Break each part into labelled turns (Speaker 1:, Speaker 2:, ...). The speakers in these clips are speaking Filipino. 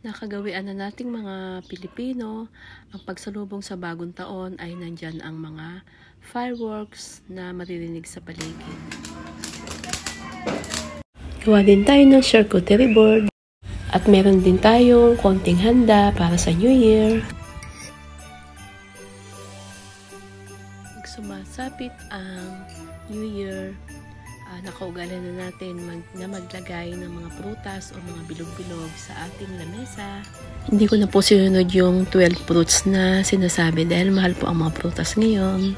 Speaker 1: Nakagawian na nating mga Pilipino, ang pagsalubong sa bagong taon ay nandyan ang mga fireworks na maririnig sa paligid. Gawa din tayo ng charcuterie board at meron din tayong konting handa para sa New Year. Sumasapit ang New Year, nakaugalan na natin maglagay ng mga prutas o mga bilog-bilog sa ating lamesa. Hindi ko na po sinunod yung 12 fruits na sinasabi dahil mahal po ang mga prutas ngayon.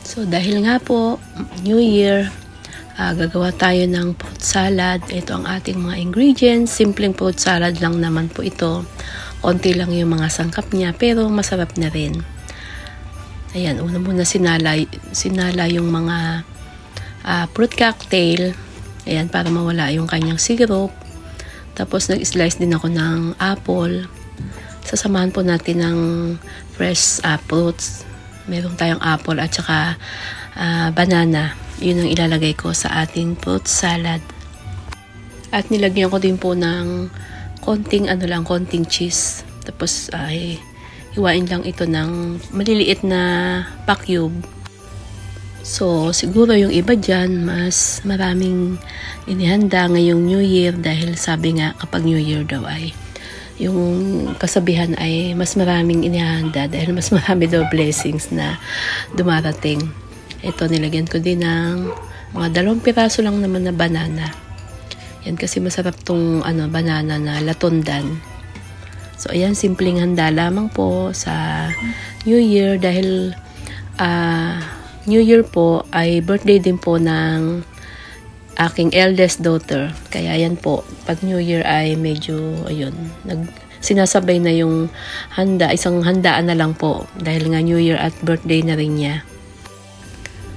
Speaker 1: So dahil nga po, New Year, gagawa tayo ng fruit salad. Ito ang ating mga ingredients. Simpleng fruit salad lang naman po ito. Konti lang yung mga sangkap niya pero masarap na rin. Ayan, una muna sinala yung mga fruit cocktail. Ayan, para mawala yung kanyang syrup. Tapos nag-slice din ako ng apple. Sasamahan po natin ng fresh fruits. Meron tayong apple at saka banana. Yun ang ilalagay ko sa ating fruit salad. At nilagyan ko din po ng konting cheese. Tapos hiwain lang ito ng maliliit na pa-cube. So, siguro yung iba dyan, mas maraming inihanda ngayong New Year dahil sabi nga kapag New Year daw ay yung kasabihan ay mas maraming inihanda dahil mas marami daw blessings na dumarating. Ito, nilagyan ko din ng mga 2 piraso lang naman na banana. Yan kasi masarap tong banana na latundan. So, ayan, simpleng handa lamang po sa New Year dahil New Year po ay birthday din po ng aking eldest daughter. Kaya yan po, pag New Year ay medyo, ayun, sinasabay na yung handa, isang handaan na lang po dahil nga New Year at birthday na rin niya.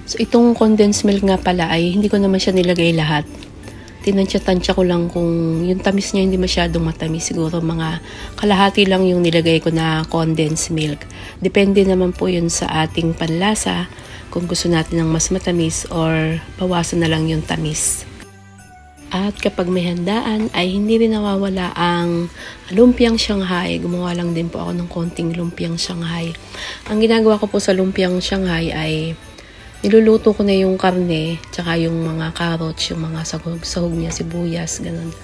Speaker 1: So itong condensed milk nga pala ay hindi ko naman siya nilagay lahat. Tinansya-tansya ko lang kung yung tamis niya hindi masyadong matamis. Siguro mga kalahati lang yung nilagay ko na condensed milk. Depende naman po yun sa ating panlasa. Kung gusto natin ng mas matamis or bawasan na lang yung tamis. At kapag may handaan ay hindi rin nawawala ang lumpiang Shanghai. Gumawa lang din po ako ng konting lumpiang Shanghai. Ang ginagawa ko po sa lumpiang Shanghai ay niluluto ko na yung karne, tsaka yung mga carrots, yung mga sahog niya, sibuyas, ganun.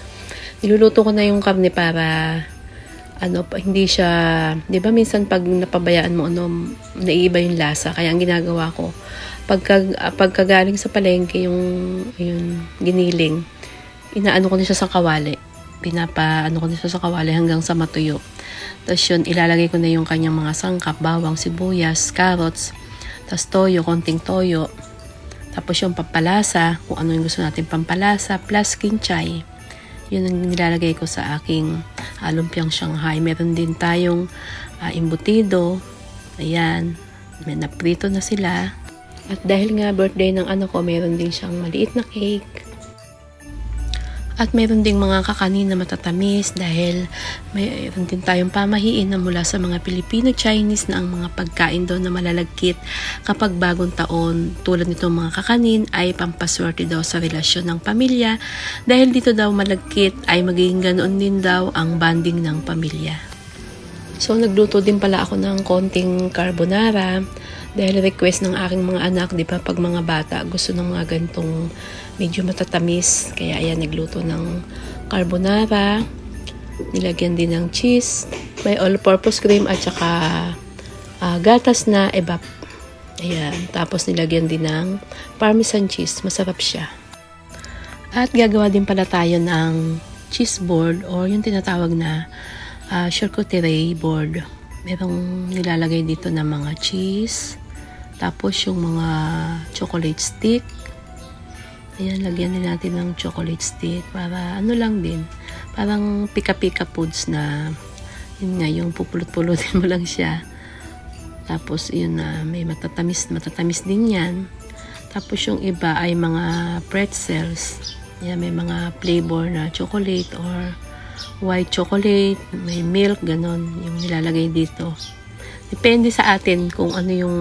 Speaker 1: Niluluto ko na yung karne para hindi siya, di ba minsan pag napabayaan mo, naiiba yung lasa. Kaya ang ginagawa ko, pagkagaling sa palengke, yung giniling, inaano ko na siya sa kawali. Pinapaano ko na siya sa kawali hanggang sa matuyo. Tapos yun, ilalagay ko na yung kanyang mga sangkap, bawang, sibuyas, carrots, tapos toyo, konting toyo. Tapos yung pampalasa, kung ano yung gusto natin pampalasa, plus kinchay. Yun ang nilalagay ko sa aking lumpiang Shanghai. Meron din tayong embutido. Ayan. May naprito na sila. At dahil nga birthday ng anak ko, meron din siyang maliit na cake. At meron ding mga kakanin na matatamis dahil mayroon din tayong pamahiin na mula sa mga Filipino-Chinese na ang mga pagkain daw na malalagkit kapag bagong taon. Tulad nitong mga kakanin ay pampaswerte daw sa relasyon ng pamilya dahil dito daw malagkit ay magiging ganoon din daw ang bonding ng pamilya. So nagluto din pala ako ng konting carbonara dahil request ng aking mga anak, di ba, pag mga bata gusto ng mga ganitong medyo matatamis. Kaya ayan, nagluto ng carbonara. Nilagyan din ng cheese. May all-purpose cream at saka gatas na evap. Ayan. Tapos nilagyan din ng parmesan cheese. Masarap siya. At gagawa din pala tayo ng cheese board or yung tinatawag na charcuterie board. Merong nilalagay dito na mga cheese. Tapos yung mga chocolate stick. Ayan, lagyan din natin ng chocolate stick para lang din. Parang pika-pika foods na yun nga, yung pupulot-pulutin mo lang siya. Tapos yun na, may matatamis din yan. Tapos yung iba ay mga pretzels. Ayan, may mga flavor na chocolate or white chocolate, may milk, ganon yung nilalagay dito. Depende sa atin kung ano yung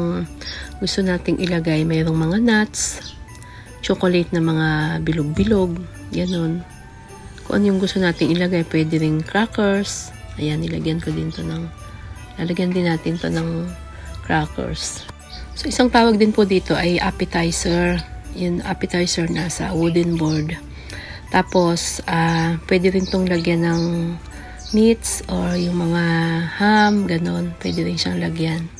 Speaker 1: gusto nating ilagay. Mayroong mga nuts, chocolate na mga bilog-bilog, ganon. kung ano yung gusto nating ilagay. Pwede ring crackers. Ayan, lalagyan din natin to ng crackers. So, isang tawag din po dito ay appetizer. Yung appetizer na sa wooden board. Tapos, pwede rin tong lagyan ng meats or yung mga ham, ganon. Pwede rin siyang lagyan.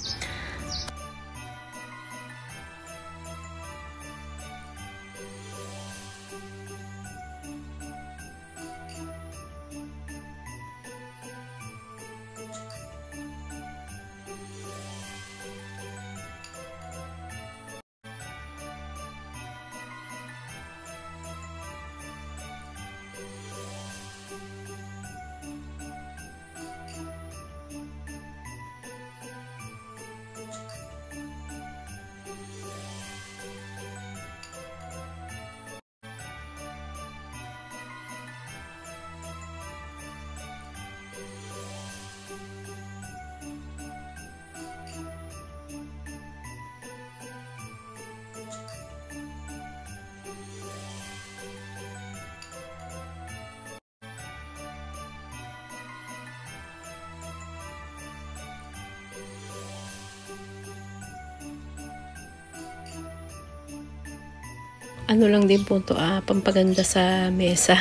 Speaker 1: Ano lang din po ito, pampaganda sa mesa.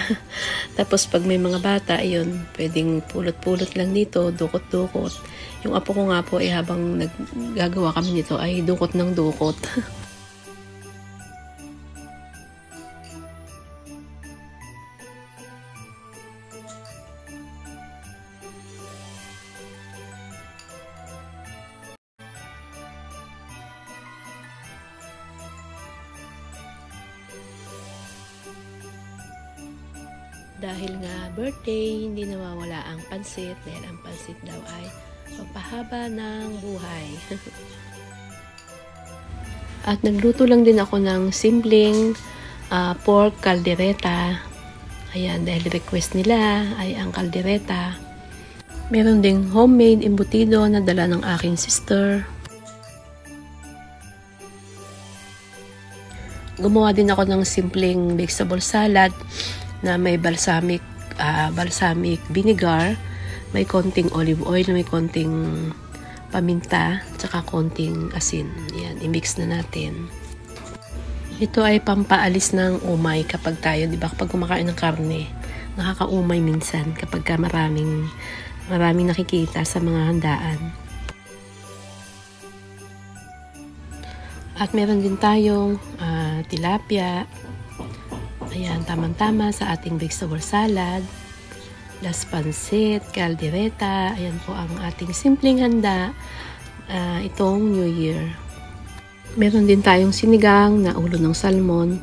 Speaker 1: Tapos pag may mga bata, ayun, pwedeng pulot-pulot lang dito, dukot-dukot. Yung apo ko nga po, habang naggagawa kami nito, ay dukot ng dukot. Dahil nga birthday, hindi nawawala ang pansit dahil ang pansit daw ay pampahaba ng buhay. At nagluto lang din ako ng simpleng pork caldereta. Ayan, dahil request nila ay ang caldereta. Meron ding homemade embutido na dala ng aking sister. Gumawa din ako ng simpleng vegetable salad na may balsamic vinegar, may konting olive oil, may konting paminta, tsaka konting asin. Yan, i-mix na natin. Ito ay pampaalis ng umay kapag tayo, di ba, kapag kumakain ng karne, nakakaumay minsan kapag maraming nakikita sa mga handaan. At meron din tayong tilapia. Ayan, tamang-tama sa ating vegetable salad. Las pansit, caldereta. Ayan po ang ating simpleng handa itong New Year. Meron din tayong sinigang na ulo ng salmon.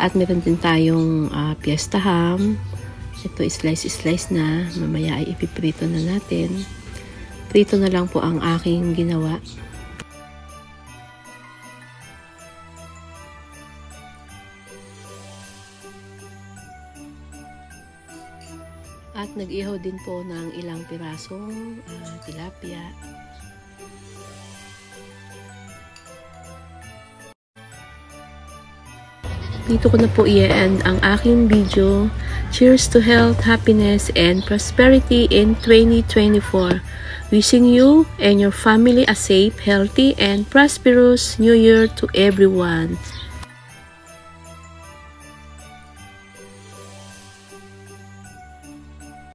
Speaker 1: At meron din tayong fiesta ham. Ito slice na. Mamaya ay ipiprito na natin. Prito na lang po ang aking ginawa. At nag-ihaw din po ng ilang pirasong tilapia. Dito ko na po i-end ang aking video. Cheers to health, happiness, and prosperity in 2024. Wishing you and your family a safe, healthy, and prosperous New Year to everyone.